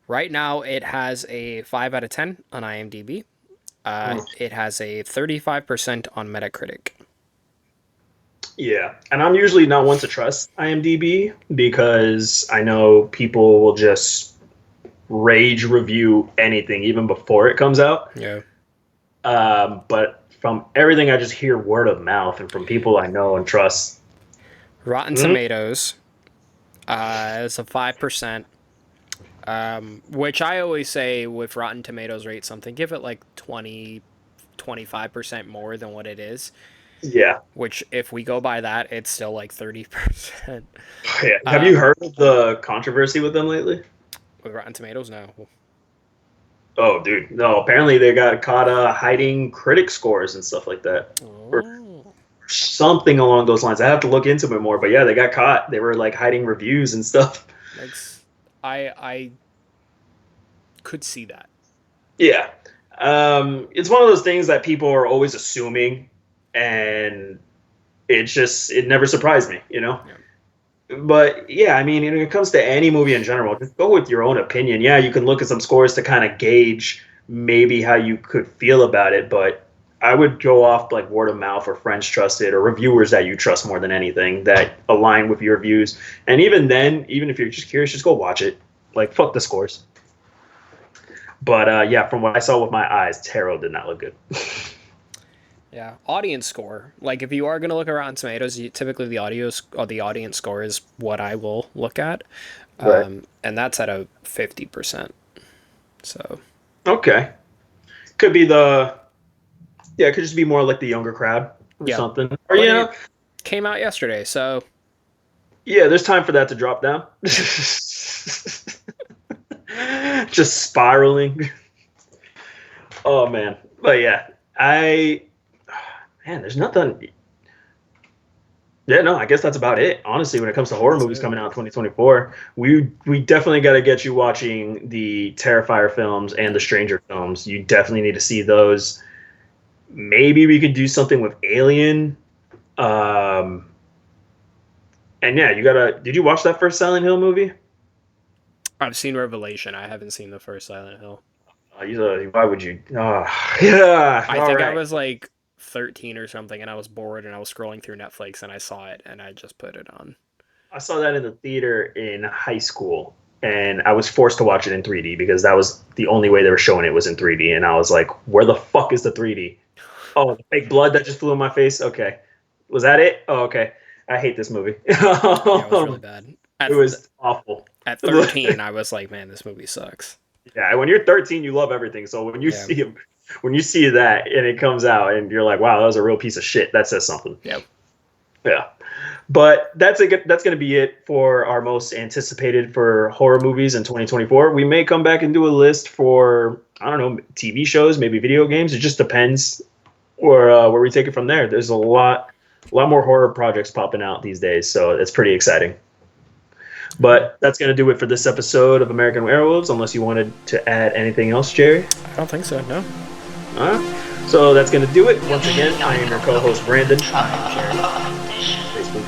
Right now, it has a 5 out of 10 on IMDb. It has a 35% on Metacritic. Yeah, and I'm usually not one to trust IMDb because I know people will just rage review anything even before it comes out. Yeah. But from everything I just hear word of mouth and from people I know and trust. Rotten Tomatoes It's a 5%. Which I always say with Rotten Tomatoes rate something, give it like 20, 25% more than what it is. Yeah. Which, if we go by that, it's still like 30%. Yeah. Have you heard of the controversy with them lately? With Rotten Tomatoes, no. Oh, dude. No, apparently they got caught hiding critic scores and stuff like that. Or something along those lines. I have to look into it more, but yeah, they got caught. They were like hiding reviews and stuff. I could see that. Yeah. It's one of those things that people are always assuming, and it never surprised me, you know? Yeah. But yeah, I mean, when it comes to any movie in general, just go with your own opinion. Yeah, you can look at some scores to kind of gauge maybe how you could feel about it, but I would go off like word of mouth or friends trusted or reviewers that you trust more than anything that align with your views. And even then, even if you're just curious, just go watch it. Like, fuck the scores. But yeah, from what I saw with my eyes, Tarot did not look good. Yeah, audience score. Like, if you are going to look at Rotten Tomatoes, typically the audience score is what I will look at, Right. and that's at a 50%. So Okay, it could just be more like the younger crowd or something. Or But yeah, it came out yesterday, so yeah, there's time for that to drop down. Just spiraling. Oh man, but yeah, there's nothing. Yeah, no, I guess that's about it. Honestly, when it comes to horror movies coming out in 2024, we definitely got to get you watching the Terrifier films and the Stranger films. You definitely need to see those. Maybe we could do something with Alien. And yeah, did you watch that first Silent Hill movie? I've seen Revelation. I haven't seen the first Silent Hill. Why would you? Oh, yeah. I think I was like 13 or something, and I was bored, and I was scrolling through Netflix, and I saw it, and I just put it on. I saw that in the theater in high school, and I was forced to watch it in 3D because that was the only way they were showing it was in 3D, and I was like, where the fuck is the 3D? Oh, the fake blood that just flew in my face? Okay. Was that it? Oh, okay. I hate this movie. Yeah, it was really bad. It was awful. At 13, I was like, man, this movie sucks. Yeah, when you're 13, you love everything. So when you see that and it comes out and you're like, wow, that was a real piece of shit, that says something. Yep. Yeah. But that's going to be it for our most anticipated for horror movies in 2024. We may come back and do a list for, I don't know, TV shows, maybe video games. It just depends where we take it from there. There's a lot more horror projects popping out these days, so it's pretty exciting. But that's going to do it for this episode of American Werewolves, unless you wanted to add anything else, Jerry. I don't think so, no. All right. So that's going to do it. Once again, I am your co-host, Brandon. Try. Facebook.